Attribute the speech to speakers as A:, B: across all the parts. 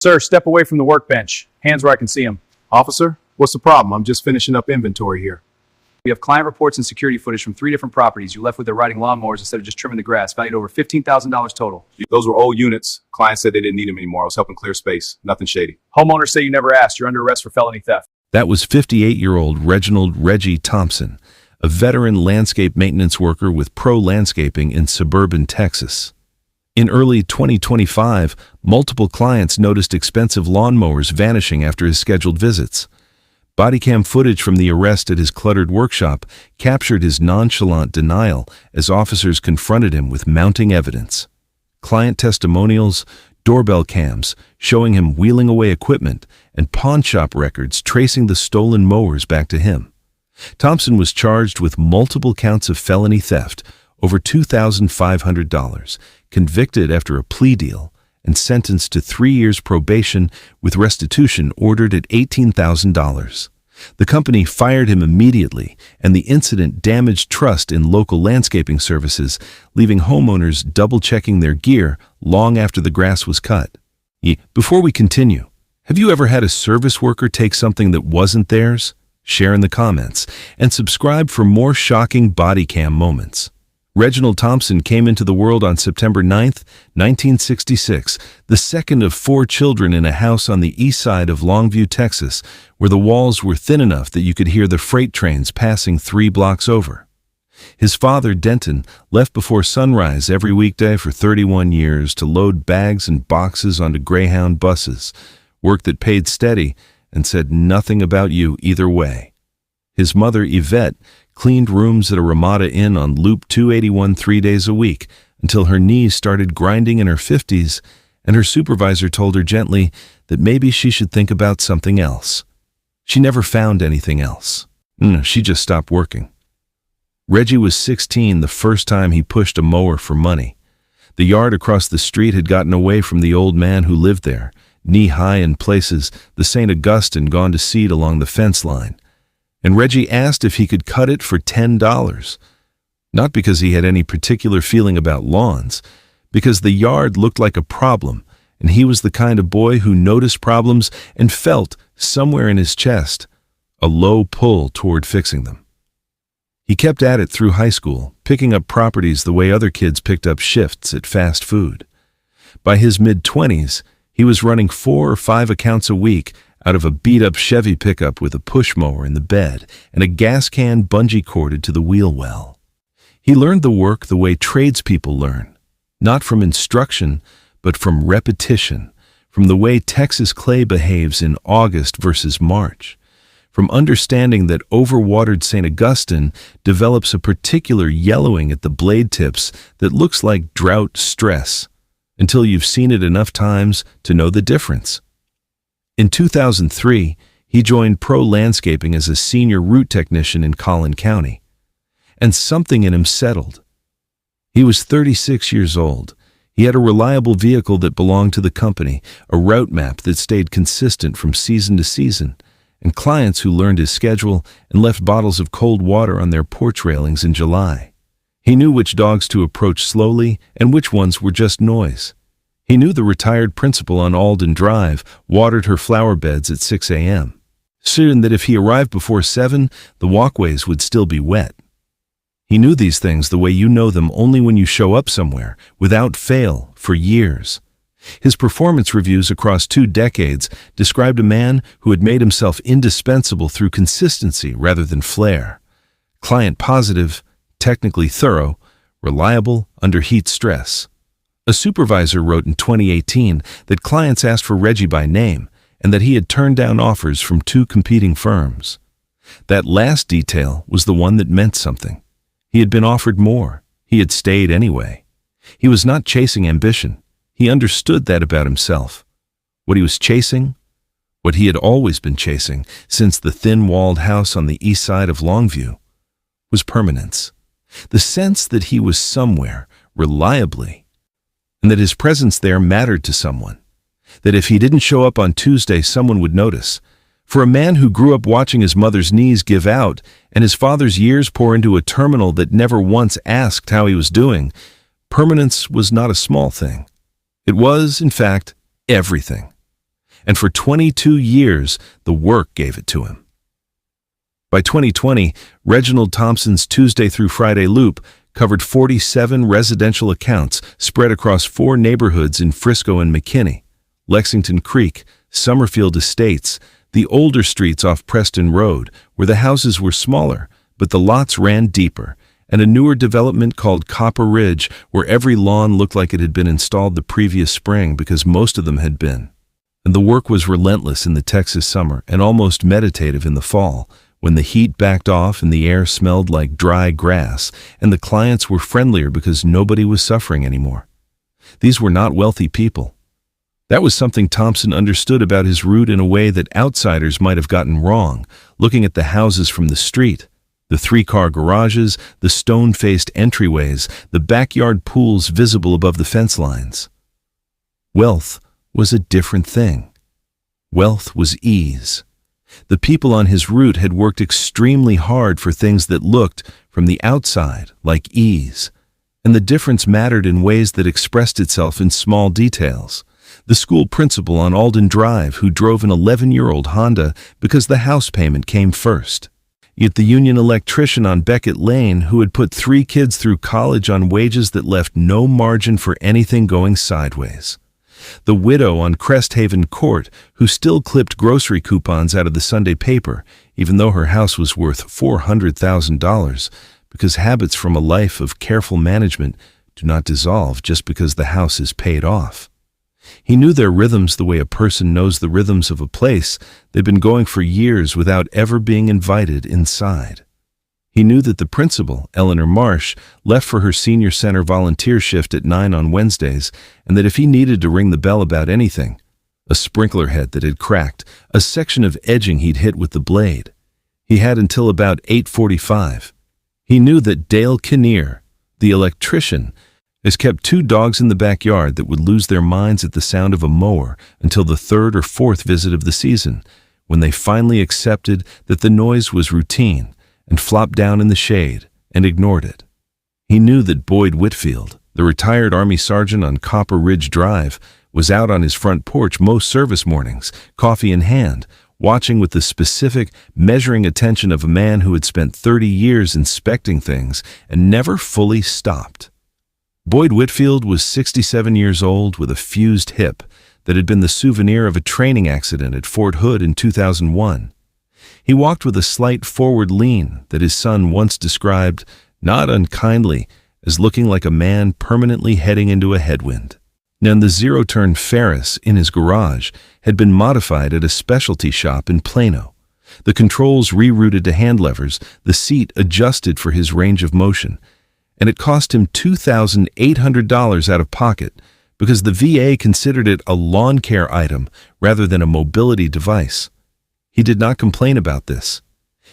A: Sir, step away from the workbench. Hands where I can see them.
B: Officer, what's the problem? I'm just finishing up inventory here.
A: We have client reports and security footage from 3 different properties. You left with their riding lawnmowers instead of just trimming the grass, valued over $15,000 total.
B: Those were old units. Client said they didn't need them anymore. I was helping clear space. Nothing shady.
A: Homeowners say you never asked. You're under arrest for felony theft.
C: That was 58-year-old Reginald Reggie Thompson, a veteran landscape maintenance worker with Pro Landscaping in suburban Texas. In early 2025, multiple clients noticed expensive lawnmowers vanishing after his scheduled visits. Bodycam footage from the arrest at his cluttered workshop captured his nonchalant denial as officers confronted him with mounting evidence. Client testimonials, doorbell cams showing him wheeling away equipment, and pawn shop records tracing the stolen mowers back to him. Thompson was charged with multiple counts of felony theft, over $2,500, convicted after a plea deal, and sentenced to 3 years probation with restitution ordered at $18,000. The company fired him immediately, and the incident damaged trust in local landscaping services, leaving homeowners double-checking their gear long after the grass was cut. Before we continue, have you ever had a service worker take something that wasn't theirs? Share in the comments, and subscribe for more shocking body cam moments. Reginald Thompson came into the world on September 9, 1966, the second of 4 children in a house on the east side of Longview, Texas, where the walls were thin enough that you could hear the freight trains passing 3 blocks over. His father, Denton, left before sunrise every weekday for 31 years to load bags and boxes onto Greyhound buses, work that paid steady and said nothing about you either way. His mother, Yvette, cleaned rooms at a Ramada Inn on Loop 281 3 days a week until her knees started grinding in her 50s, and her supervisor told her gently that maybe she should think about something else. She never found anything else. She just stopped working. Reggie was 16 the first time he pushed a mower for money. The yard across the street had gotten away from the old man who lived there, knee-high in places, the St. Augustine gone to seed along the fence line. And Reggie asked if he could cut it for $10. Not because he had any particular feeling about lawns, because the yard looked like a problem, and he was the kind of boy who noticed problems and felt, somewhere in his chest, a low pull toward fixing them. He kept at it through high school, picking up properties the way other kids picked up shifts at fast food. By his mid-20s, he was running 4 or 5 accounts a week out of a beat-up Chevy pickup with a push mower in the bed and a gas can bungee corded to the wheel well. He learned the work the way tradespeople learn, not from instruction, but from repetition, from the way Texas clay behaves in August versus March, from understanding that overwatered St. Augustine develops a particular yellowing at the blade tips that looks like drought stress, until you've seen it enough times to know the difference. In 2003, he joined Pro Landscaping as a senior root technician in Collin County, and something in him settled. He was 36 years old. He had a reliable vehicle that belonged to the company, a route map that stayed consistent from season to season, and clients who learned his schedule and left bottles of cold water on their porch railings in July. He knew which dogs to approach slowly and which ones were just noise. He knew the retired principal on Alden Drive watered her flower beds at 6 a.m. Certain that if he arrived before 7, the walkways would still be wet. He knew these things the way you know them only when you show up somewhere, without fail, for years. His performance reviews across 2 decades described a man who had made himself indispensable through consistency rather than flair. Client positive, technically thorough, reliable under heat stress. A supervisor wrote in 2018 that clients asked for Reggie by name and that he had turned down offers from 2 competing firms. That last detail was the one that meant something. He had been offered more. He had stayed anyway. He was not chasing ambition. He understood that about himself. What he was chasing, what he had always been chasing since the thin-walled house on the east side of Longview, was permanence. The sense that he was somewhere, reliably, and that his presence there mattered to someone. That if he didn't show up on Tuesday, someone would notice. For a man who grew up watching his mother's knees give out and his father's years pour into a terminal that never once asked how he was doing, permanence was not a small thing. It was, in fact, everything. And for 22 years, the work gave it to him. By 2020, Reginald Thompson's Tuesday through Friday loop covered 47 residential accounts spread across 4 neighborhoods in Frisco and McKinney, Lexington Creek, Summerfield Estates, the older streets off Preston Road, where the houses were smaller, but the lots ran deeper, and a newer development called Copper Ridge, where every lawn looked like it had been installed the previous spring because most of them had been. And the work was relentless in the Texas summer and almost meditative in the fall, when the heat backed off and the air smelled like dry grass, and the clients were friendlier because nobody was suffering anymore. These were not wealthy people. That was something Thompson understood about his route in a way that outsiders might have gotten wrong, looking at the houses from the street. The 3-car garages, the stone-faced entryways, the backyard pools visible above the fence lines. Wealth was a different thing. Wealth was ease. The people on his route had worked extremely hard for things that looked, from the outside, like ease. And the difference mattered in ways that expressed itself in small details. The school principal on Alden Drive who drove an 11-year-old Honda because the house payment came first. Yet the union electrician on Beckett Lane who had put 3 kids through college on wages that left no margin for anything going sideways. The widow on Cresthaven Court who still clipped grocery coupons out of the Sunday paper, even though her house was worth $400,000, because habits from a life of careful management do not dissolve just because the house is paid off. He knew their rhythms the way a person knows the rhythms of a place they'd been going for years without ever being invited inside. He knew that the principal, Eleanor Marsh, left for her senior center volunteer shift at 9 on Wednesdays, and that if he needed to ring the bell about anything, a sprinkler head that had cracked, a section of edging he'd hit with the blade, he had until about 8:45. He knew that Dale Kinnear, the electrician, has kept 2 dogs in the backyard that would lose their minds at the sound of a mower until the 3rd or 4th visit of the season, when they finally accepted that the noise was routine and flopped down in the shade and ignored it. He knew that Boyd Whitfield, the retired Army sergeant on Copper Ridge Drive, was out on his front porch most service mornings, coffee in hand, watching with the specific, measuring attention of a man who had spent 30 years inspecting things and never fully stopped. Boyd Whitfield was 67 years old with a fused hip that had been the souvenir of a training accident at Fort Hood in 2001. He walked with a slight forward lean that his son once described, not unkindly, as looking like a man permanently heading into a headwind. Now, the zero-turn Ferris in his garage had been modified at a specialty shop in Plano. The controls rerouted to hand levers, the seat adjusted for his range of motion, and it cost him $2,800 out of pocket because the VA considered it a lawn care item rather than a mobility device. He did not complain about this.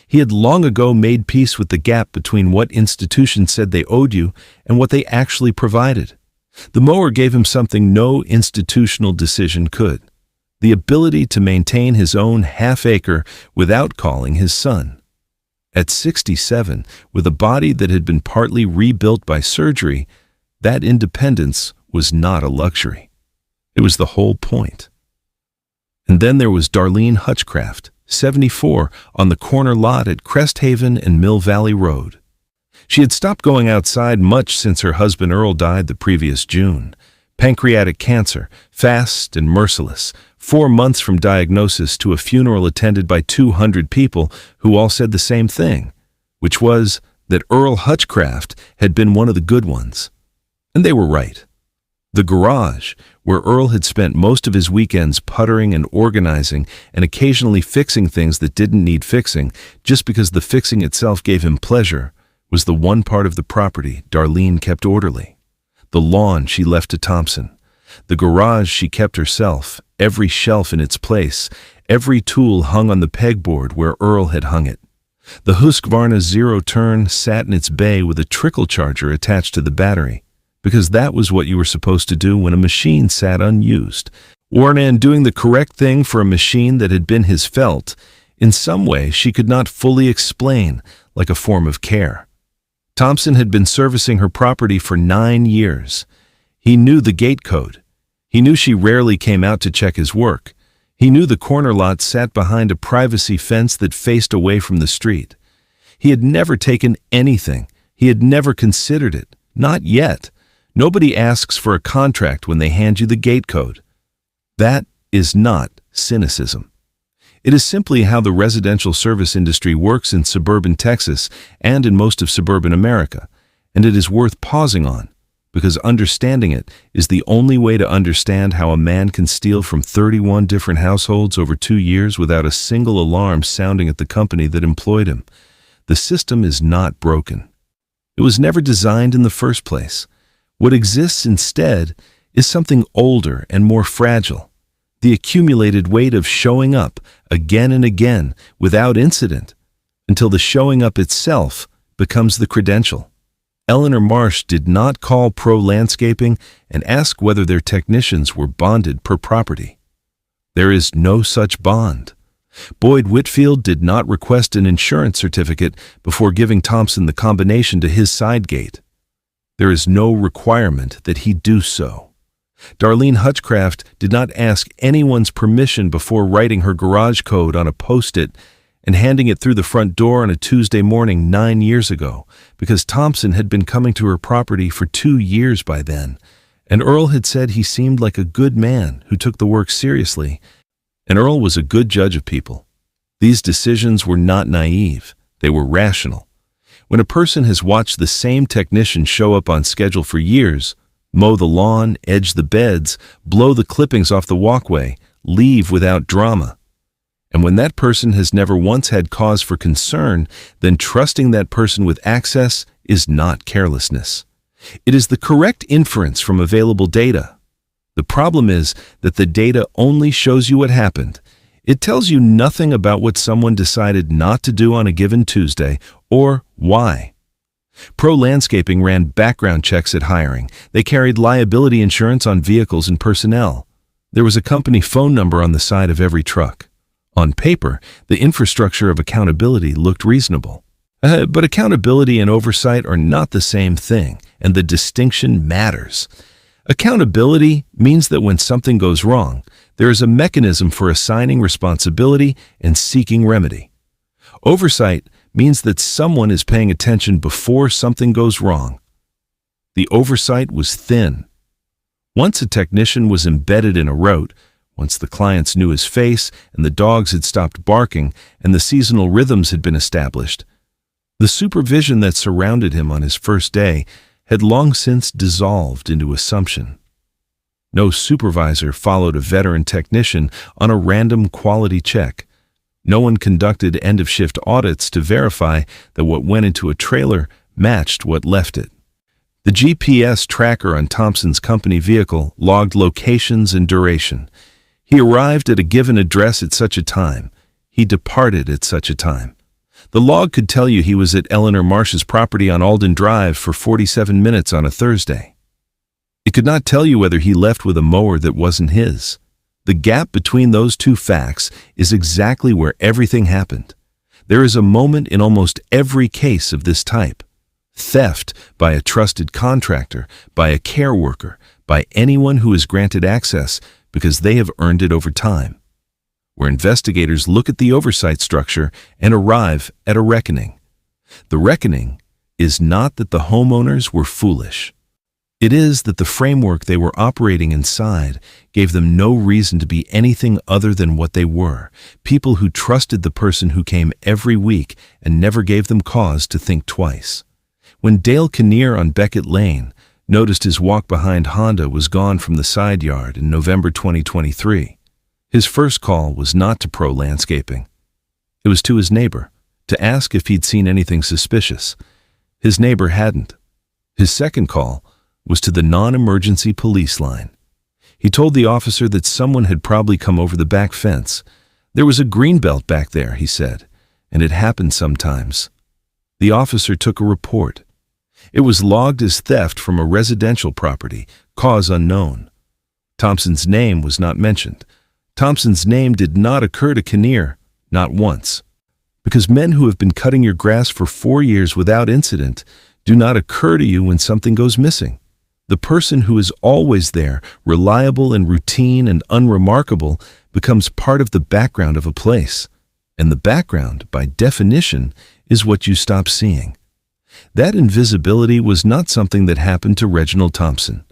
C: He had long ago made peace with the gap between what institutions said they owed you and what they actually provided. The mower gave him something no institutional decision could: the ability to maintain his own half-acre without calling his son. At 67, with a body that had been partly rebuilt by surgery, that independence was not a luxury. It was the whole point. And then there was Darlene Hutchcraft, 74, on the corner lot at Cresthaven and Mill Valley Road. She had stopped going outside much since her husband Earl died the previous June. Pancreatic cancer, fast and merciless, 4 months from diagnosis to a funeral attended by 200 people who all said the same thing, which was that Earl Hutchcraft had been one of the good ones. And they were right. The garage, where Earl had spent most of his weekends puttering and organizing and occasionally fixing things that didn't need fixing just because the fixing itself gave him pleasure, was the one part of the property Darlene kept orderly. The lawn she left to Thompson. The garage she kept herself, every shelf in its place, every tool hung on the pegboard where Earl had hung it. The Husqvarna zero-turn sat in its bay with a trickle charger attached to the battery, because that was what you were supposed to do when a machine sat unused. Warnan doing the correct thing for a machine that had been his felt, in some way she could not fully explain, like a form of care. Thompson had been servicing her property for 9 years. He knew the gate code. He knew she rarely came out to check his work. He knew the corner lot sat behind a privacy fence that faced away from the street. He had never taken anything. He had never considered it. Not yet. Nobody asks for a contract when they hand you the gate code. That is not cynicism. It is simply how the residential service industry works in suburban Texas and in most of suburban America, and it is worth pausing on, because understanding it is the only way to understand how a man can steal from 31 different households over 2 years without a single alarm sounding at the company that employed him. The system is not broken. It was never designed in the first place. What exists instead is something older and more fragile. The accumulated weight of showing up again and again without incident until the showing up itself becomes the credential. Eleanor Marsh did not call Pro Landscaping and ask whether their technicians were bonded per property. There is no such bond. Boyd Whitfield did not request an insurance certificate before giving Thompson the combination to his side gate. There is no requirement that he do so. Darlene Hutchcraft did not ask anyone's permission before writing her garage code on a post-it and handing it through the front door on a Tuesday morning 9 years ago, because Thompson had been coming to her property for 2 years by then, and Earl had said he seemed like a good man who took the work seriously, and Earl was a good judge of people. These decisions were not naive. They were rational. When a person has watched the same technician show up on schedule for years, mow the lawn, edge the beds, blow the clippings off the walkway, leave without drama, and when that person has never once had cause for concern, then trusting that person with access is not carelessness. It is the correct inference from available data. The problem is that the data only shows you what happened. It tells you nothing about what someone decided not to do on a given Tuesday or why. Pro Landscaping ran background checks at hiring. They carried liability insurance on vehicles and personnel. There was a company phone number on the side of every truck. On paper, the infrastructure of accountability looked reasonable. But accountability and oversight are not the same thing, and the distinction matters. Accountability means that when something goes wrong, there is a mechanism for assigning responsibility and seeking remedy. Oversight means that someone is paying attention before something goes wrong. The oversight was thin. Once a technician was embedded in a rote, once the clients knew his face and the dogs had stopped barking and the seasonal rhythms had been established, the supervision that surrounded him on his first day had long since dissolved into assumption. No supervisor followed a veteran technician on a random quality check. No one conducted end-of-shift audits to verify that what went into a trailer matched what left it. The GPS tracker on Thompson's company vehicle logged locations and duration. He arrived at a given address at such a time. He departed at such a time. The log could tell you he was at Eleanor Marsh's property on Alden Drive for 47 minutes on a Thursday. It could not tell you whether he left with a mower that wasn't his. The gap between those two facts is exactly where everything happened. There is a moment in almost every case of this type. Theft by a trusted contractor, by a care worker, by anyone who is granted access because they have earned it over time, where investigators look at the oversight structure and arrive at a reckoning. The reckoning is not that the homeowners were foolish. It is that the framework they were operating inside gave them no reason to be anything other than what they were, people who trusted the person who came every week and never gave them cause to think twice. When Dale Kinnear on Beckett Lane noticed his walk-behind Honda was gone from the side yard in November 2023, his first call was not to Pro Landscaping. It was to his neighbor, to ask if he'd seen anything suspicious. His neighbor hadn't. His second call was to the non-emergency police line. He told the officer that someone had probably come over the back fence. There was a greenbelt back there, he said, and it happened sometimes. The officer took a report. It was logged as theft from a residential property, cause unknown. Thompson's name was not mentioned. Thompson's name did not occur to Kinnear, not once. Because men who have been cutting your grass for 4 years without incident do not occur to you when something goes missing. The person who is always there, reliable and routine and unremarkable, becomes part of the background of a place. And the background, by definition, is what you stop seeing. That invisibility was not something that happened to Reginald Thompson.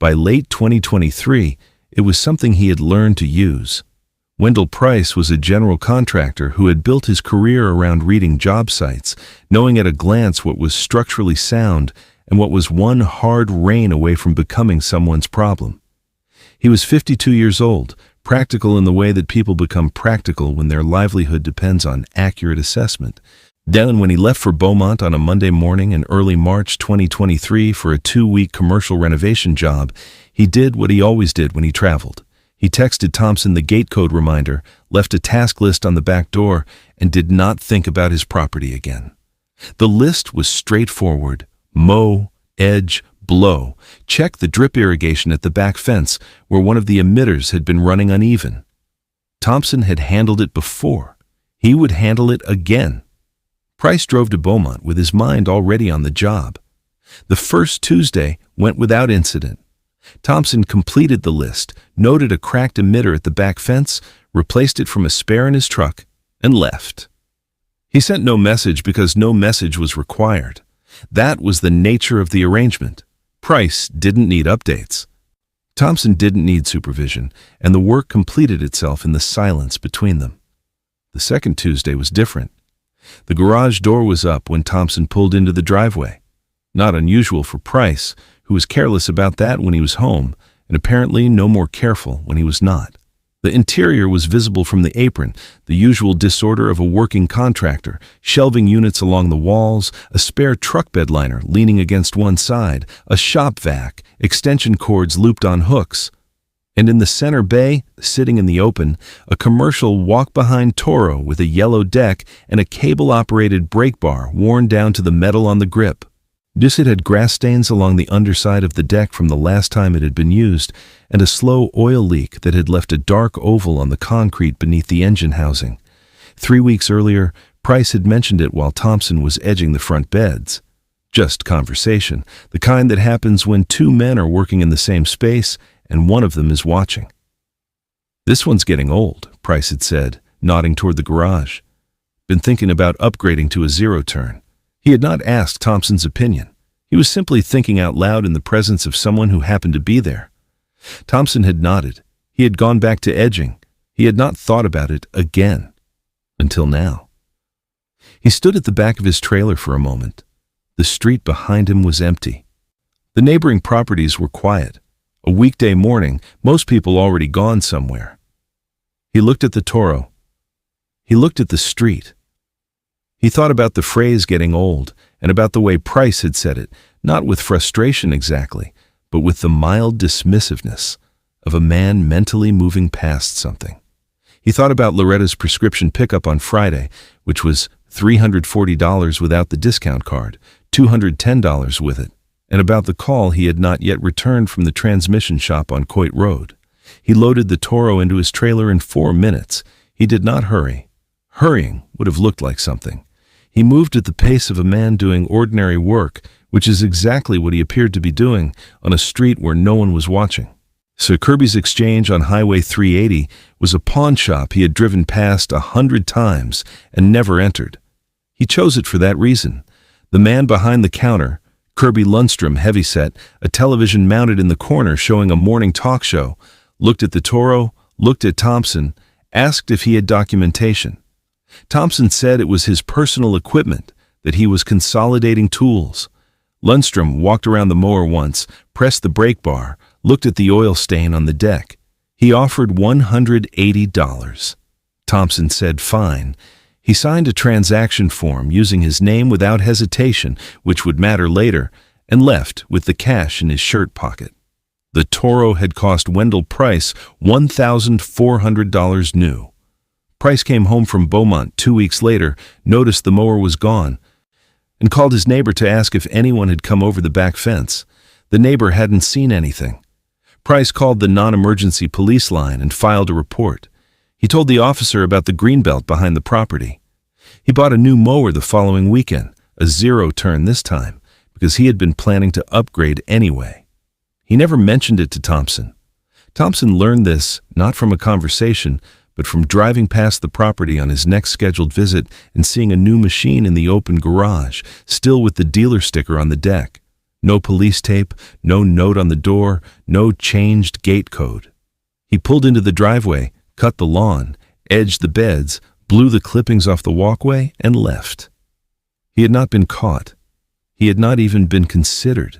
C: By late 2023, it was something he had learned to use. Wendell Price was a general contractor who had built his career around reading job sites, knowing at a glance what was structurally sound and what was one hard rain away from becoming someone's problem. He was 52 years old, practical in the way that people become practical when their livelihood depends on accurate assessment. Then, when he left for Beaumont on a Monday morning in early March 2023 for a 2-week commercial renovation job, he did what he always did when he traveled. He texted Thompson the gate code reminder, left a task list on the back door, and did not think about his property again. The list was straightforward: mow, edge, blow. Check the drip irrigation at the back fence where one of the emitters had been running uneven. Thompson had handled it before. He would handle it again. Price drove to Beaumont with his mind already on the job. The first Tuesday went without incident. Thompson completed the list, noted a cracked emitter at the back fence, replaced it from a spare in his truck, and left. He sent no message because no message was required. That was the nature of the arrangement. Price didn't need updates. Thompson didn't need supervision, and the work completed itself in the silence between them. The second Tuesday was different. The garage door was up when Thompson pulled into the driveway. Not unusual for Price, who was careless about that when he was home, and apparently no more careful when he was not. The interior was visible from the apron, the usual disorder of a working contractor, shelving units along the walls, a spare truck bed liner leaning against one side, a shop vac, extension cords looped on hooks. And in the center bay, sitting in the open, a commercial walk-behind Toro with a yellow deck and a cable-operated brake bar worn down to the metal on the grip. It had grass stains along the underside of the deck from the last time it had been used, and a slow oil leak that had left a dark oval on the concrete beneath the engine housing. 3 weeks earlier, Price had mentioned it while Thompson was edging the front beds. Just conversation, the kind that happens when two men are working in the same space and one of them is watching. "This one's getting old," Price had said, nodding toward the garage. "Been thinking about upgrading to a zero-turn." He had not asked Thompson's opinion. He was simply thinking out loud in the presence of someone who happened to be there. Thompson had nodded. He had gone back to edging. He had not thought about it again. Until now. He stood at the back of his trailer for a moment. The street behind him was empty. The neighboring properties were quiet. A weekday morning, most people already gone somewhere. He looked at the Toro. He looked at the street. He thought about the phrase getting old and about the way Price had said it, not with frustration exactly, but with the mild dismissiveness of a man mentally moving past something. He thought about Loretta's prescription pickup on Friday, which was $340 without the discount card, $210 with it, and about the call he had not yet returned from the transmission shop on Coit Road. He loaded the Toro into his trailer in 4 minutes. He did not hurry. Hurrying would have looked like something. He moved at the pace of a man doing ordinary work, which is exactly what he appeared to be doing on a street where no one was watching. Sir Kirby's Exchange on Highway 380 was a pawn shop he had driven past 100 times and never entered. He chose it for that reason. The man behind the counter, Kirby Lundstrom heavyset, a television mounted in the corner showing a morning talk show, looked at the Toro, looked at Thompson, asked if he had documentation. Thompson said it was his personal equipment, that he was consolidating tools. Lundstrom walked around the mower once, pressed the brake bar, looked at the oil stain on the deck. He offered $180. Thompson said fine. He signed a transaction form using his name without hesitation, which would matter later, and left with the cash in his shirt pocket. The Toro had cost Wendell Price $1,400 new. Price came home from Beaumont 2 weeks later, noticed the mower was gone, and called his neighbor to ask if anyone had come over the back fence. The neighbor hadn't seen anything. Price called the non-emergency police line and filed a report. He told the officer about the greenbelt behind the property. He bought a new mower the following weekend, a zero-turn this time, because he had been planning to upgrade anyway. He never mentioned it to Thompson. Thompson learned this not from a conversation, but from driving past the property on his next scheduled visit and seeing a new machine in the open garage, still with the dealer sticker on the deck. No police tape, no note on the door, no changed gate code. He pulled into the driveway, cut the lawn, edged the beds, blew the clippings off the walkway, and left. He had not been caught. He had not even been considered.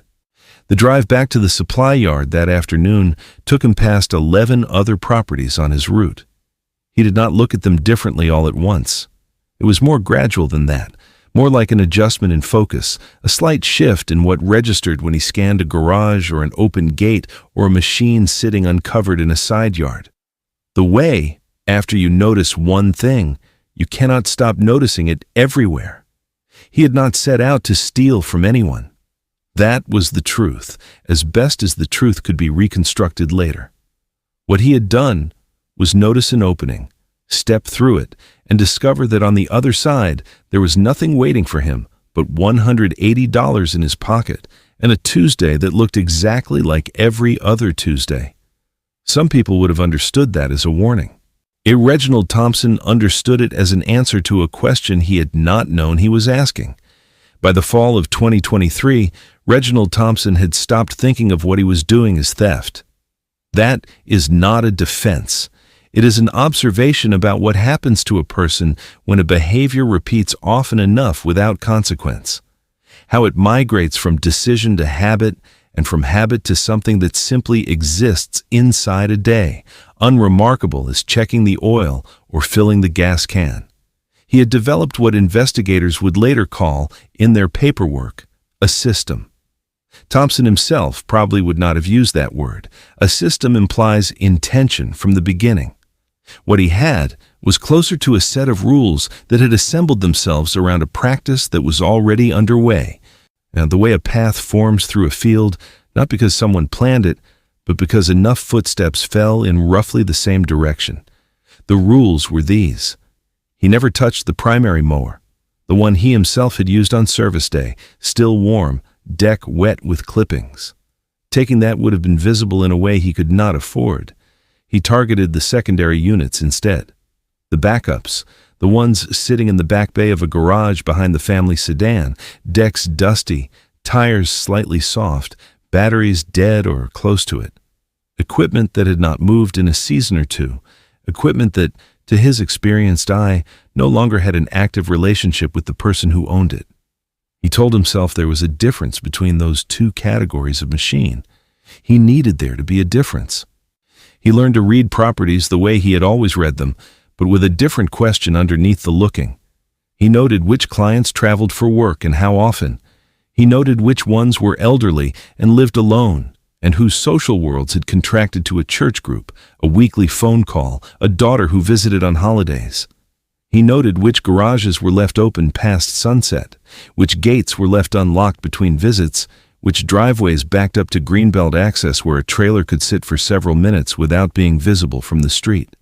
C: The drive back to the supply yard that afternoon took him past 11 other properties on his route. He did not look at them differently all at once. It was more gradual than that, more like an adjustment in focus, a slight shift in what registered when he scanned a garage or an open gate or a machine sitting uncovered in a side yard. The way, after you notice one thing, you cannot stop noticing it everywhere. He had not set out to steal from anyone. That was the truth, as best as the truth could be reconstructed later. What he had done was notice an opening, step through it, and discover that on the other side there was nothing waiting for him but $180 in his pocket and a Tuesday that looked exactly like every other Tuesday. Some people would have understood that as a warning. Reginald Thompson understood it as an answer to a question he had not known he was asking. By the fall of 2023, Reginald Thompson had stopped thinking of what he was doing as theft. That is not a defense. It is an observation about what happens to a person when a behavior repeats often enough without consequence. How it migrates from decision to habit, and from habit to something that simply exists inside a day, unremarkable as checking the oil or filling the gas can. He had developed what investigators would later call, in their paperwork, a system. Thompson himself probably would not have used that word. A system implies intention from the beginning. What he had was closer to a set of rules that had assembled themselves around a practice that was already underway. Now, the way a path forms through a field, not because someone planned it, but because enough footsteps fell in roughly the same direction. The rules were these. He never touched the primary mower, the one he himself had used on service day, still warm, deck wet with clippings. Taking that would have been visible in a way he could not afford. He targeted the secondary units instead. The backups, the ones sitting in the back bay of a garage behind the family sedan, decks dusty, tires slightly soft, batteries dead or close to it. Equipment that had not moved in a season or two, equipment that, to his experienced eye, no longer had an active relationship with the person who owned it. He told himself there was a difference between those two categories of machine. He needed there to be a difference. He learned to read properties the way he had always read them, but with a different question underneath the looking. He noted which clients traveled for work and how often. He noted which ones were elderly and lived alone, and whose social worlds had contracted to a church group, a weekly phone call, a daughter who visited on holidays. He noted which garages were left open past sunset, which gates were left unlocked between visits, which driveways backed up to greenbelt access where a trailer could sit for several minutes without being visible from the street.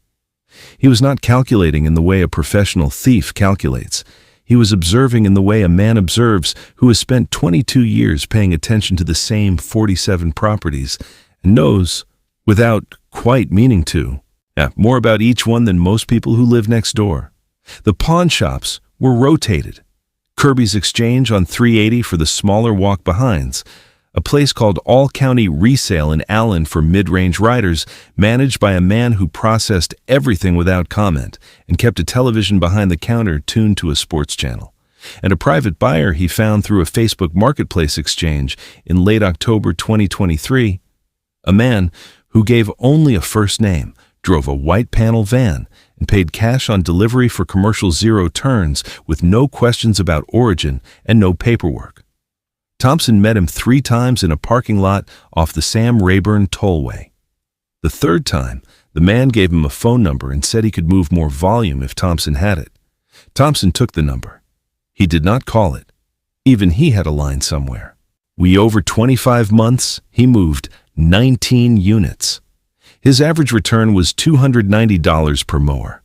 C: He was not calculating in the way a professional thief calculates. He was observing in the way a man observes who has spent 22 years paying attention to the same 47 properties and knows, without quite meaning to, more about each one than most people who live next door. The pawn shops were rotated. Kirby's Exchange on 380 for the smaller walk-behinds, a place called All County Resale in Allen for mid-range riders, managed by a man who processed everything without comment and kept a television behind the counter tuned to a sports channel, and a private buyer he found through a Facebook Marketplace exchange in late October 2023, a man who gave only a first name, drove a white panel van, and paid cash on delivery for commercial zero turns with no questions about origin and no paperwork. Thompson met him 3 times in a parking lot off the Sam Rayburn Tollway. The third time, the man gave him a phone number and said he could move more volume if Thompson had it. Thompson took the number. He did not call it. Even he had a line somewhere. Over 25 months, he moved 19 units. His average return was $290 per mower.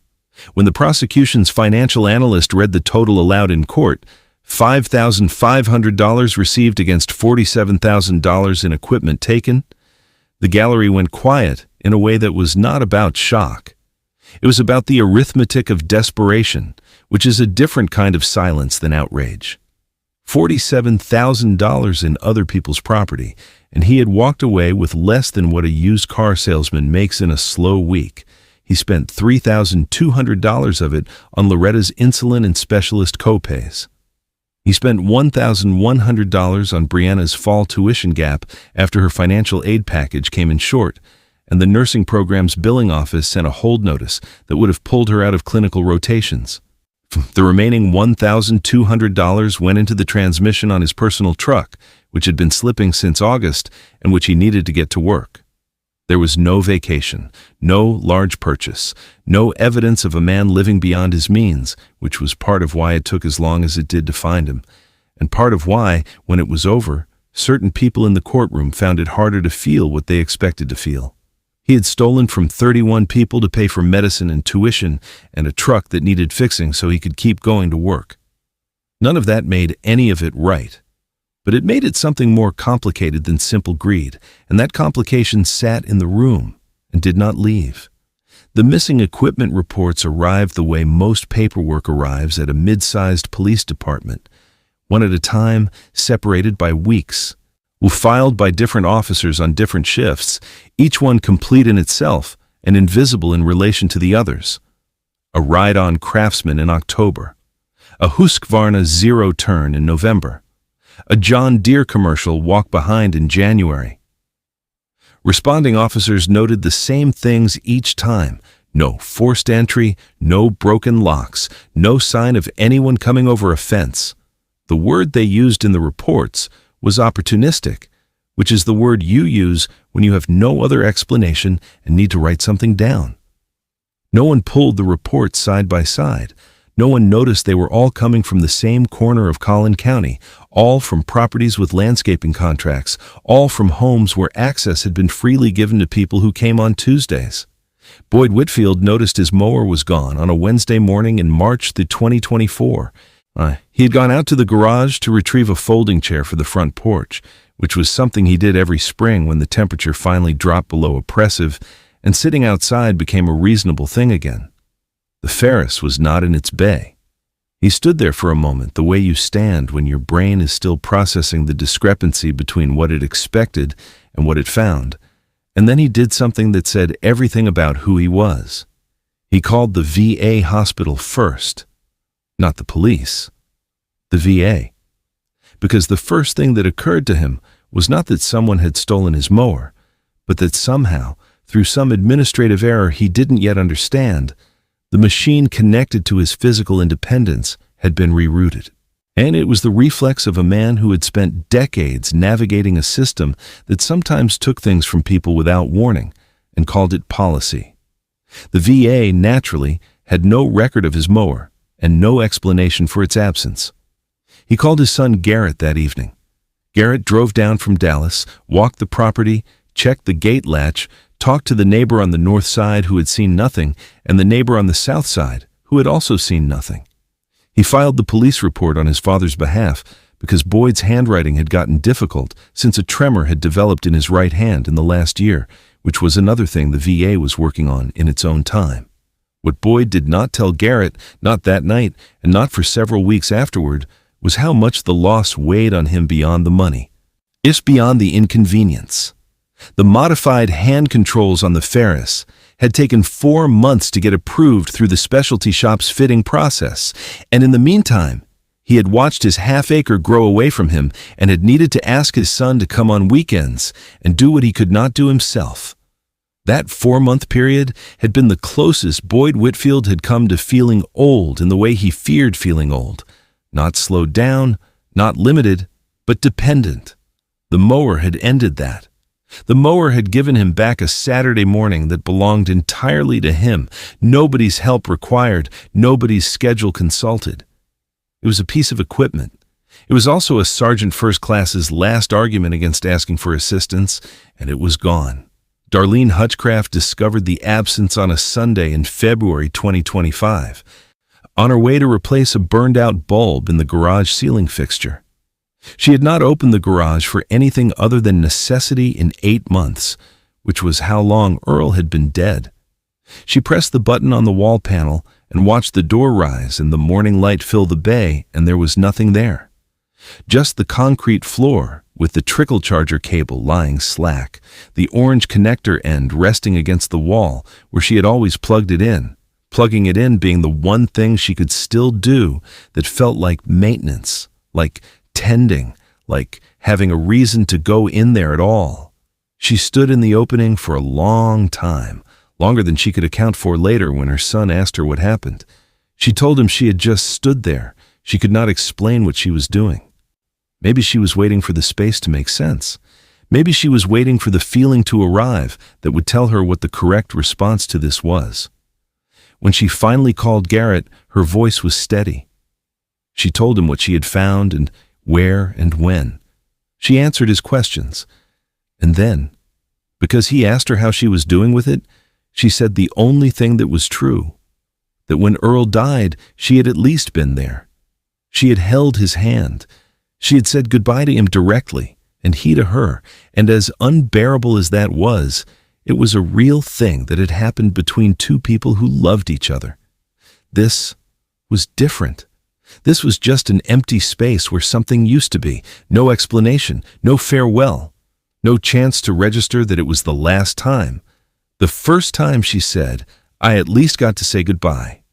C: When the prosecution's financial analyst read the total allowed in court, $5,500 received against $47,000 in equipment taken, The gallery went quiet in a way that was not about shock. It was about the arithmetic of desperation, which is a different kind of silence than outrage. $47,000 in other people's property, and he had walked away with less than what a used car salesman makes in a slow week. He spent $3,200 of it on Loretta's insulin and specialist copays. He spent $1,100 on Brianna's fall tuition gap after her financial aid package came in short, and the nursing program's billing office sent a hold notice that would have pulled her out of clinical rotations. The remaining $1,200 went into the transmission on his personal truck, which had been slipping since August and which he needed to get to work. There was no vacation, no large purchase, no evidence of a man living beyond his means, which was part of why it took as long as it did to find him, and part of why, when it was over, certain people in the courtroom found it harder to feel what they expected to feel. He had stolen from 31 people to pay for medicine and tuition and a truck that needed fixing so he could keep going to work. None of that made any of it right. But it made it something more complicated than simple greed, and that complication sat in the room and did not leave. The missing equipment reports arrived the way most paperwork arrives at a mid-sized police department, one at a time, separated by weeks, filed by different officers on different shifts, each one complete in itself and invisible in relation to the others. A ride-on Craftsman in October, a Husqvarna Zero Turn in November, a John Deere commercial walk behind in January. Responding officers noted the same things each time: no forced entry, no broken locks, no sign of anyone coming over a fence. The word they used in the reports was opportunistic, which is the word you use when you have no other explanation and need to write something down. No one pulled the reports side by side. No one noticed they were all coming from the same corner of Collin County, all from properties with landscaping contracts, all from homes where access had been freely given to people who came on Tuesdays. Boyd Whitfield noticed his mower was gone on a Wednesday morning in March 2024. He had gone out to the garage to retrieve a folding chair for the front porch, which was something he did every spring when the temperature finally dropped below oppressive and sitting outside became a reasonable thing again. The Ferris was not in its bay. He stood there for a moment, the way you stand when your brain is still processing the discrepancy between what it expected and what it found, and then he did something that said everything about who he was. He called the VA hospital first. Not the police, the VA. Because the first thing that occurred to him was not that someone had stolen his mower, but that somehow, through some administrative error he didn't yet understand, the machine connected to his physical independence had been rerouted. And it was the reflex of a man who had spent decades navigating a system that sometimes took things from people without warning and called it policy. The VA, naturally, had no record of his mower and no explanation for its absence. He called his son Garrett that evening. Garrett drove down from Dallas, walked the property, checked the gate latch, talked to the neighbor on the north side who had seen nothing and the neighbor on the south side who had also seen nothing. He filed the police report on his father's behalf because Boyd's handwriting had gotten difficult since a tremor had developed in his right hand in the last year, which was another thing the VA was working on in its own time. What Boyd did not tell Garrett, not that night, and not for several weeks afterward, was how much the loss weighed on him beyond the money, if beyond the inconvenience. The modified hand controls on the Ferris had taken 4 months to get approved through the specialty shop's fitting process, and in the meantime, he had watched his half-acre grow away from him and had needed to ask his son to come on weekends and do what he could not do himself. That 4-month period had been the closest Boyd Whitfield had come to feeling old in the way he feared feeling old. Not slowed down, not limited, but dependent. The mower had ended that. The mower had given him back a Saturday morning that belonged entirely to him, nobody's help required, nobody's schedule consulted. It was a piece of equipment. It was also a Sergeant First Class's last argument against asking for assistance, and it was gone. Darlene Hutchcraft discovered the absence on a Sunday in February 2025, on her way to replace a burned-out bulb in the garage ceiling fixture. She had not opened the garage for anything other than necessity in 8 months, which was how long Earl had been dead. She pressed the button on the wall panel and watched the door rise and the morning light fill the bay, and there was nothing there. Just the concrete floor with the trickle charger cable lying slack, the orange connector end resting against the wall where she had always plugged it in, plugging it in being the one thing she could still do that felt like maintenance, like tending, like having a reason to go in there at all. She stood in the opening for a long time, longer than she could account for later when her son asked her what happened. She told him she had just stood there. She could not explain what she was doing. Maybe she was waiting for the space to make sense. Maybe she was waiting for the feeling to arrive that would tell her what the correct response to this was. When she finally called Garrett, her voice was steady. She told him what she had found and where and when. She answered his questions. And then, because he asked her how she was doing with it, she said the only thing that was true, that when Earl died, she had at least been there. She had held his hand. She had said goodbye to him directly, and he to her, and as unbearable as that was, it was a real thing that had happened between two people who loved each other. This was different. This was just an empty space where something used to be. No explanation, no farewell, no chance to register that it was the last time. The first time, she said, I at least got to say goodbye.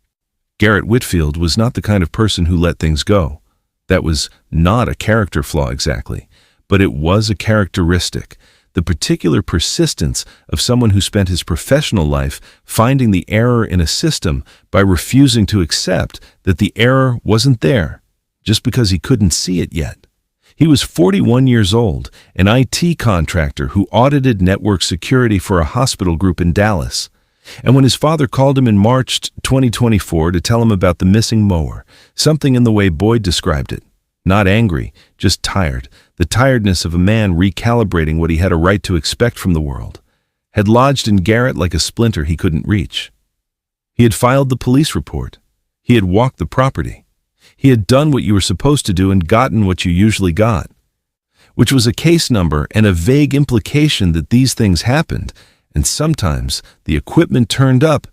C: Garrett Whitfield was not the kind of person who let things go. That was not a character flaw exactly, but it was a characteristic, the particular persistence of someone who spent his professional life finding the error in a system by refusing to accept that the error wasn't there, just because he couldn't see it yet. He was 41 years old, an IT contractor who audited network security for a hospital group in Dallas. And when his father called him in March 2024 to tell him about the missing mower, something in the way Boyd described it, not angry, just tired, the tiredness of a man recalibrating what he had a right to expect from the world, had lodged in Garrett like a splinter he couldn't reach. He had filed the police report. He had walked the property. He had done what you were supposed to do and gotten what you usually got, which was a case number and a vague implication that these things happened, and sometimes the equipment turned up,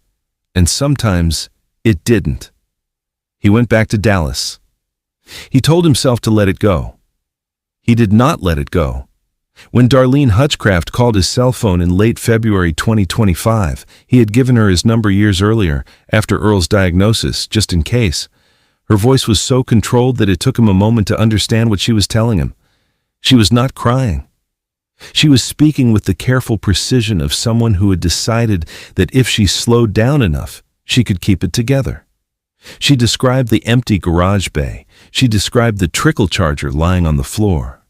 C: and sometimes it didn't. He went back to Dallas. He told himself to let it go. He did not let it go. When Darlene Hutchcraft called his cell phone in late February 2025, he had given her his number years earlier, after Earl's diagnosis, just in case. Her voice was so controlled that it took him a moment to understand what she was telling him. She was not crying. She was speaking with the careful precision of someone who had decided that if she slowed down enough, she could keep it together. She described the empty garage bay. She described the trickle charger lying on the floor.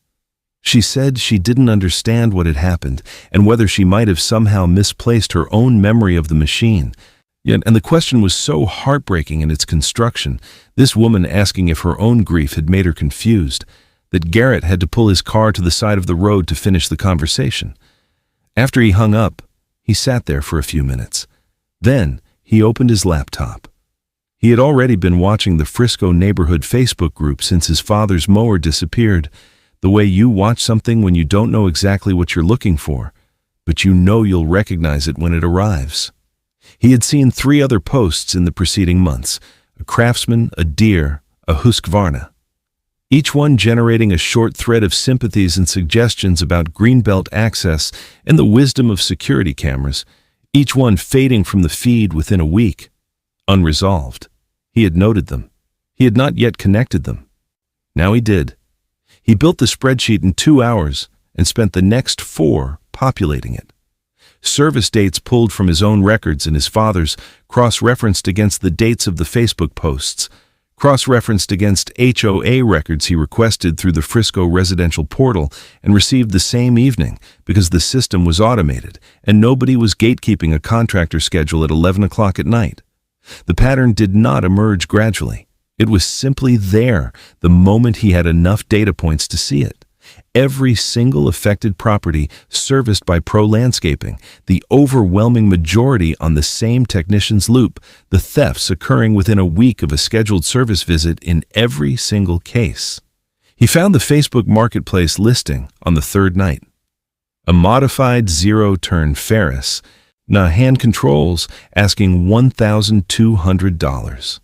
C: She said she didn't understand what had happened and whether she might have somehow misplaced her own memory of the machine. And the question was so heartbreaking in its construction, this woman asking if her own grief had made her confused, that Garrett had to pull his car to the side of the road to finish the conversation. After he hung up, he sat there for a few minutes. Then he opened his laptop. He had already been watching the Frisco neighborhood Facebook group since his father's mower disappeared, the way you watch something when you don't know exactly what you're looking for, but you know you'll recognize it when it arrives. He had seen 3 other posts in the preceding months, a Craftsman, a Deere, a Husqvarna, each one generating a short thread of sympathies and suggestions about Greenbelt access and the wisdom of security cameras, each one fading from the feed within a week, unresolved. He had noted them. He had not yet connected them. Now he did. He built the spreadsheet in 2 hours and spent the next 4 populating it. Service dates pulled from his own records and his father's, cross-referenced against the dates of the Facebook posts, cross-referenced against HOA records he requested through the Frisco residential portal and received the same evening because the system was automated and nobody was gatekeeping a contractor schedule at 11 o'clock at night. The pattern did not emerge gradually. It was simply there the moment he had enough data points to see it. Every single affected property serviced by Pro Landscaping, the overwhelming majority on the same technician's loop, the thefts occurring within a week of a scheduled service visit in every single case. He found the Facebook Marketplace listing on the 3rd night. a modified zero-turn Ferris, hand controls, asking $1,200.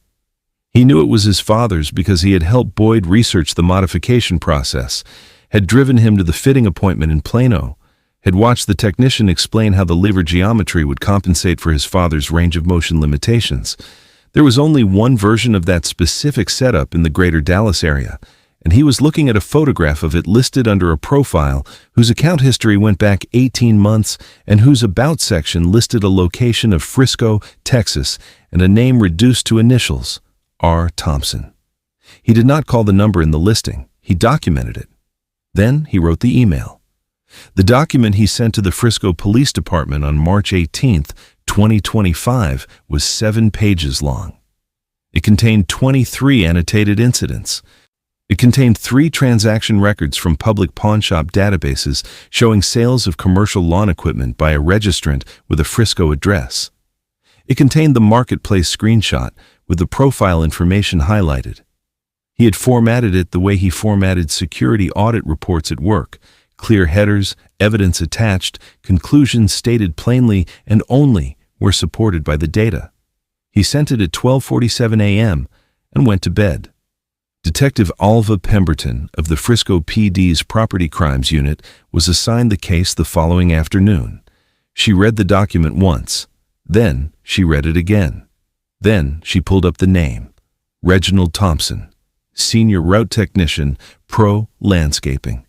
C: He knew it was his father's because he had helped Boyd research the modification process, had driven him to the fitting appointment in Plano, had watched the technician explain how the lever geometry would compensate for his father's range of motion limitations. There was only one version of that specific setup in the greater Dallas area, and he was looking at a photograph of it listed under a profile whose account history went back 18 months and whose About section listed a location of Frisco, Texas, and a name reduced to initials, R. Thompson. He did not call the number in the listing. He documented it. Then he wrote the email. The document he sent to the Frisco Police Department on March 18, 2025, was 7 pages long. It contained 23 annotated incidents. It contained 3 transaction records from public pawnshop databases showing sales of commercial lawn equipment by a registrant with a Frisco address. It contained the marketplace screenshot with the profile information highlighted. He had formatted it the way he formatted security audit reports at work: clear headers, evidence attached, conclusions stated plainly and only were supported by the data. He sent it at 12:47 a.m. and went to bed. Detective Alva Pemberton of the Frisco PD's Property Crimes Unit was assigned the case the following afternoon. She read the document once. Then she read it again. Then she pulled up the name: Reginald Thompson, Senior Route Technician, Pro Landscaping.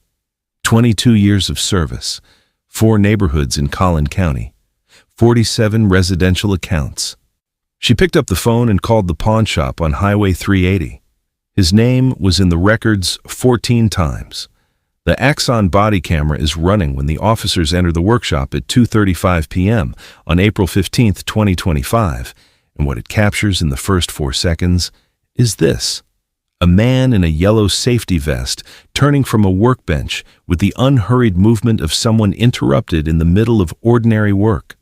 C: 22 years of service, 4 neighborhoods in Collin County, 47 residential accounts. She picked up the phone and called the pawn shop on Highway 380. His name was in the records 14 times. The Axon body camera is running when the officers enter the workshop at 2:35 p.m. on April 15, 2025, and what it captures in the first 4 seconds is this: a man in a yellow safety vest turning from a workbench with the unhurried movement of someone interrupted in the middle of ordinary work.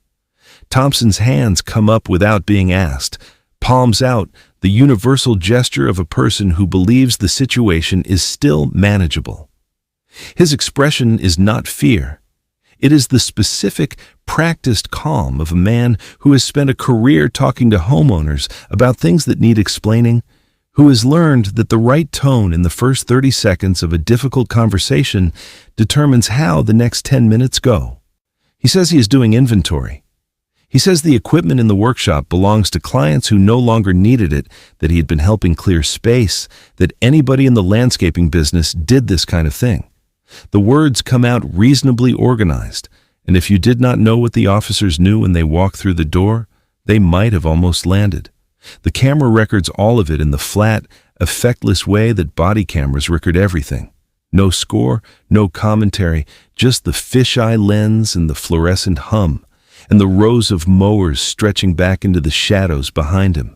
C: Thompson's hands come up without being asked, palms out, the universal gesture of a person who believes the situation is still manageable. His expression is not fear. It is the specific, practiced calm of a man who has spent a career talking to homeowners about things that need explaining, who has learned that the right tone in the first 30 seconds of a difficult conversation determines how the next 10 minutes go. He says he is doing inventory. He says the equipment in the workshop belongs to clients who no longer needed it, that he had been helping clear space, that anybody in the landscaping business did this kind of thing. The words come out reasonably organized, and if you did not know what the officers knew when they walked through the door, they might have almost landed. The camera records all of it in the flat, effectless way that body cameras record everything. No score, no commentary, just the fisheye lens and the fluorescent hum, and the rows of mowers stretching back into the shadows behind him.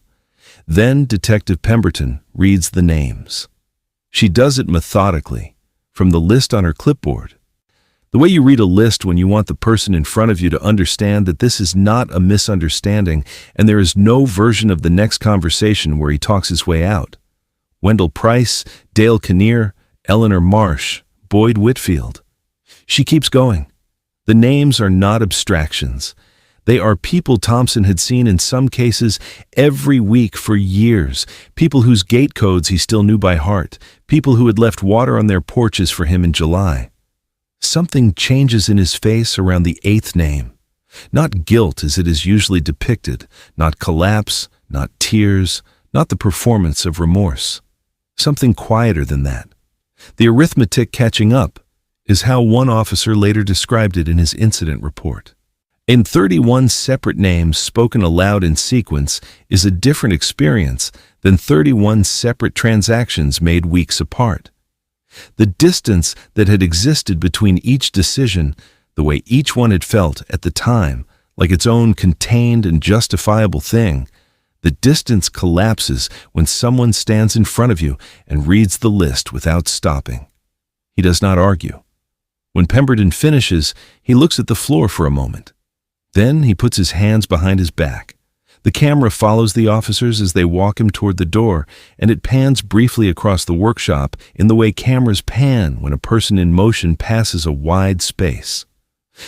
C: Then Detective Pemberton reads the names. She does it methodically, from the list on her clipboard. The way you read a list when you want the person in front of you to understand that this is not a misunderstanding and there is no version of the next conversation where he talks his way out. Wendell Price, Dale Kinnear, Eleanor Marsh, Boyd Whitfield. She keeps going. The names are not abstractions. They are people Thompson had seen in some cases every week for years, people whose gate codes he still knew by heart, people who had left water on their porches for him in July. Something changes in his face around the 8th name. Not guilt as it is usually depicted, not collapse, not tears, not the performance of remorse. Something quieter than that. The arithmetic catching up is how one officer later described it in his incident report. In 31 separate names spoken aloud in sequence is a different experience than 31 separate transactions made weeks apart. The distance that had existed between each decision, the way each one had felt at the time, like its own contained and justifiable thing, the distance collapses when someone stands in front of you and reads the list without stopping. He does not argue. When Pemberton finishes, he looks at the floor for a moment. Then he puts his hands behind his back. The camera follows the officers as they walk him toward the door, and it pans briefly across the workshop in the way cameras pan when a person in motion passes a wide space.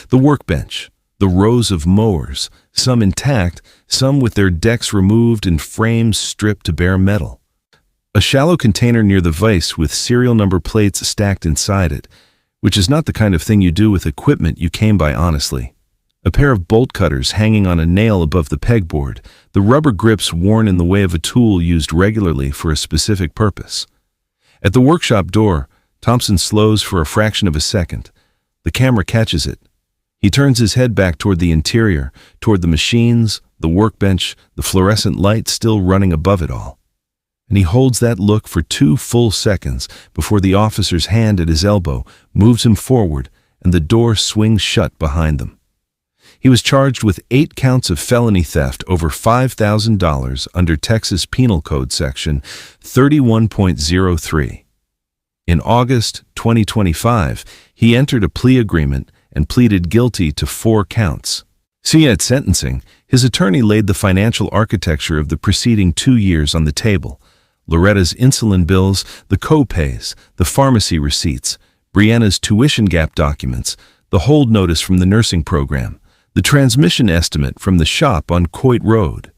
C: The workbench, the rows of mowers, some intact, some with their decks removed and frames stripped to bare metal. A shallow container near the vise with serial number plates stacked inside it, which is not the kind of thing you do with equipment you came by honestly. A pair of bolt cutters hanging on a nail above the pegboard, the rubber grips worn in the way of a tool used regularly for a specific purpose. At the workshop door, Thompson slows for a fraction of a second. The camera catches it. He turns his head back toward the interior, toward the machines, the workbench, the fluorescent light still running above it all. And he holds that look for 2 full seconds before the officer's hand at his elbow moves him forward and the door swings shut behind them. He was charged with 8 counts of felony theft over $5,000 under Texas Penal Code Section 31.03. In August 2025, he entered a plea agreement and pleaded guilty to 4 counts. See, at sentencing, his attorney laid the financial architecture of the preceding 2 years on the table. Loretta's insulin bills, the co-pays, the pharmacy receipts, Brianna's tuition gap documents, the hold notice from the nursing program, the transmission estimate from the shop on Coit Road.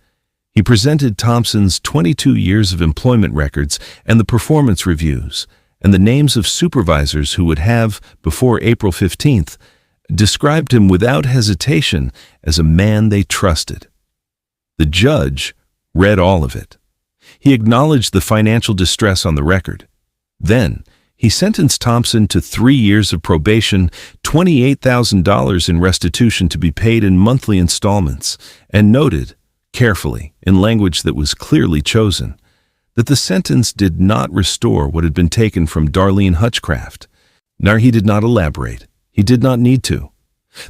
C: He presented Thompson's 22 years of employment records and the performance reviews, and the names of supervisors who would have, before April 15th, described him without hesitation as a man they trusted. The judge read all of it. He acknowledged the financial distress on the record. Then, he sentenced Thompson to 3 years of probation, $28,000 in restitution to be paid in monthly installments, and noted, carefully, in language that was clearly chosen, that the sentence did not restore what had been taken from Darlene Hutchcraft. Nor he did not elaborate. He did not need to.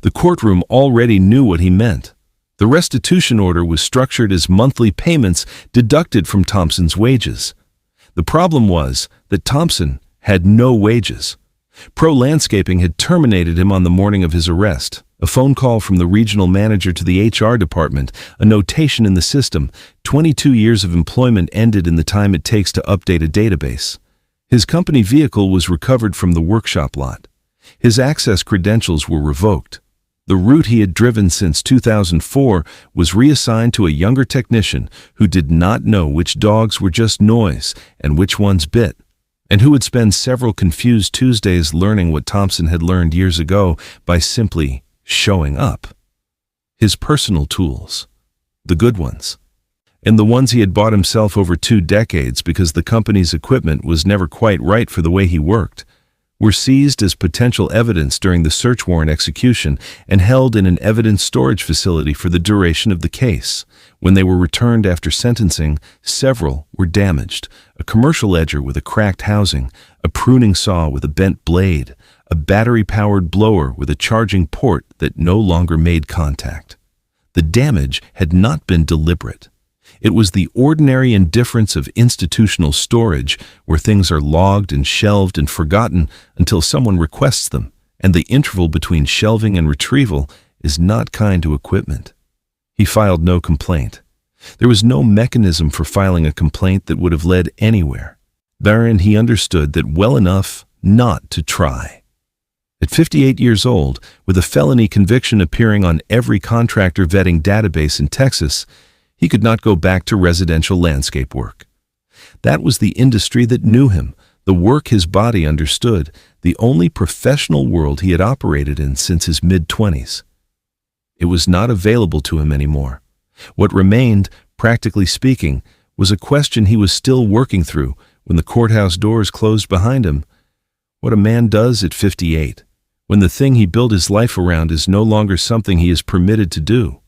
C: The courtroom already knew what he meant. The restitution order was structured as monthly payments deducted from Thompson's wages. The problem was that Thompson had no wages. Pro Landscaping had terminated him on the morning of his arrest. A phone call from the regional manager to the HR department, a notation in the system, 22 years of employment ended in the time it takes to update a database. His company vehicle was recovered from the workshop lot. His access credentials were revoked. The route he had driven since 2004 was reassigned to a younger technician who did not know which dogs were just noise and which ones bit, and who would spend several confused Tuesdays learning what Thompson had learned years ago by simply showing up. His personal tools, the good ones, and the ones he had bought himself over 2 decades because the company's equipment was never quite right for the way he worked, were seized as potential evidence during the search warrant execution and held in an evidence storage facility for the duration of the case. When they were returned after sentencing, several were damaged: a commercial edger with a cracked housing, a pruning saw with a bent blade, a battery-powered blower with a charging port that no longer made contact. The damage had not been deliberate. It was the ordinary indifference of institutional storage, where things are logged and shelved and forgotten until someone requests them, and the interval between shelving and retrieval is not kind to equipment. He filed no complaint. There was no mechanism for filing a complaint that would have led anywhere. Therein he understood that well enough not to try. At 58 years old, with a felony conviction appearing on every contractor vetting database in Texas, he could not go back to residential landscape work. That was the industry that knew him, the work his body understood, the only professional world he had operated in since his mid-20s. It was not available to him anymore. What remained, practically speaking, was a question he was still working through when the courthouse doors closed behind him. What a man does at 58, when the thing he built his life around is no longer something he is permitted to do.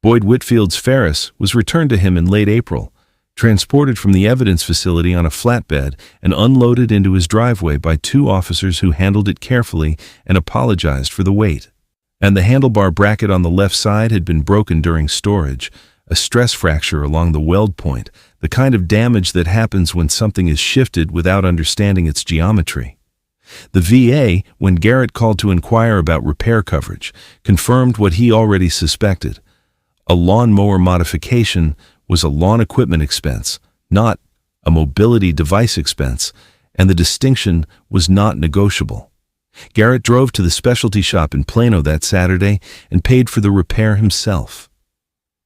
C: Boyd Whitfield's Ferris was returned to him in late April, transported from the evidence facility on a flatbed and unloaded into his driveway by 2 officers who handled it carefully and apologized for the weight. And the handlebar bracket on the left side had been broken during storage, a stress fracture along the weld point, the kind of damage that happens when something is shifted without understanding its geometry. The VA, when Garrett called to inquire about repair coverage, confirmed what he already suspected. A lawnmower modification was a lawn equipment expense, not a mobility device expense, and the distinction was not negotiable. Garrett drove to the specialty shop in Plano that Saturday and paid for the repair himself.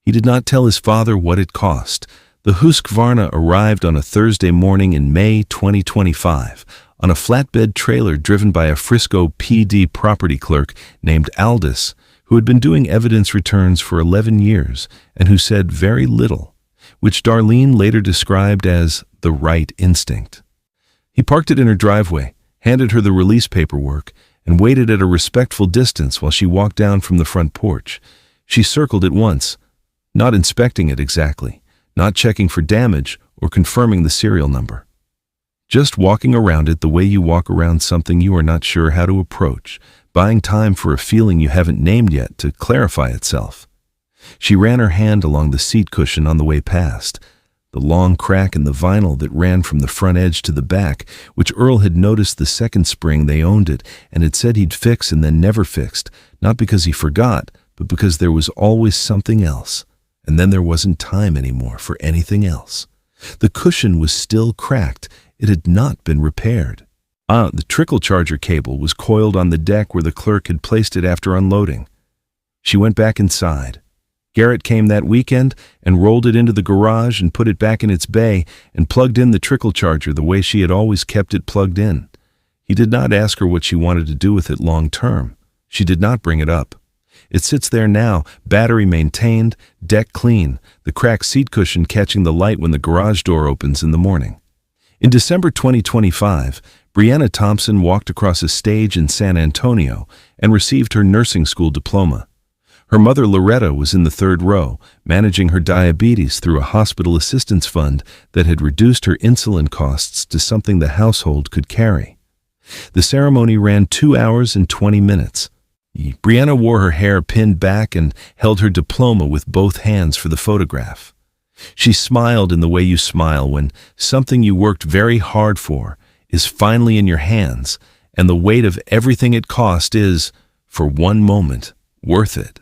C: He did not tell his father what it cost. The Husqvarna arrived on a Thursday morning in May 2025 on a flatbed trailer driven by a Frisco PD property clerk named Aldous, who had been doing evidence returns for 11 years and who said very little, which Darlene later described as the right instinct. He parked it in her driveway, handed her the release paperwork, and waited at a respectful distance while she walked down from the front porch. She circled it once, not inspecting it exactly, not checking for damage or confirming the serial number. Just walking around it the way you walk around something you are not sure how to approach, buying time for a feeling you haven't named yet to clarify itself. She ran her hand along the seat cushion on the way past, the long crack in the vinyl that ran from the front edge to the back, which Earl had noticed the second spring they owned it and had said he'd fix and then never fixed, not because he forgot, but because there was always something else, and then there wasn't time anymore for anything else. The cushion was still cracked. It had not been repaired. The trickle charger cable was coiled on the deck where the clerk had placed it after unloading. She went back inside. Garrett came that weekend and rolled it into the garage and put it back in its bay and plugged in the trickle charger the way she had always kept it plugged in. He did not ask her what she wanted to do with it long term. She did not bring it up. It sits there now, battery maintained, deck clean, the cracked seat cushion catching the light when the garage door opens in the morning. In December 2025, Brianna Thompson walked across a stage in San Antonio and received her nursing school diploma. Her mother, Loretta, was in the third row, managing her diabetes through a hospital assistance fund that had reduced her insulin costs to something the household could carry. The ceremony ran 2 hours and 20 minutes. Brianna wore her hair pinned back and held her diploma with both hands for the photograph. She smiled in the way you smile when something you worked very hard for is finally in your hands, and the weight of everything it cost is, for one moment, worth it.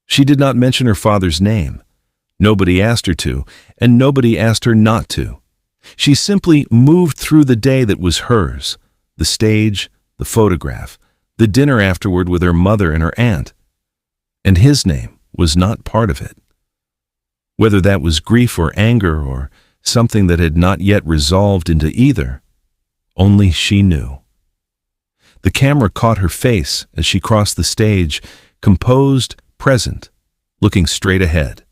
C: She did not mention her father's name. Nobody asked her to, and nobody asked her not to. She simply moved through the day that was hers, the stage, the photograph, the dinner afterward with her mother and her aunt. And his name was not part of it. Whether that was grief or anger or something that had not yet resolved into either, only she knew. The camera caught her face as she crossed the stage, composed, present, looking straight ahead.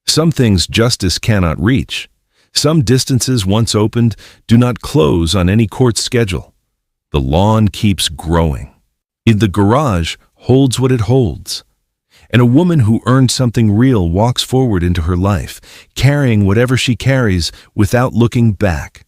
C: Some things justice cannot reach. Some distances once opened do not close on any court schedule. The lawn keeps growing. The garage holds what it holds. And a woman who earned something real walks forward into her life, carrying whatever she carries without looking back.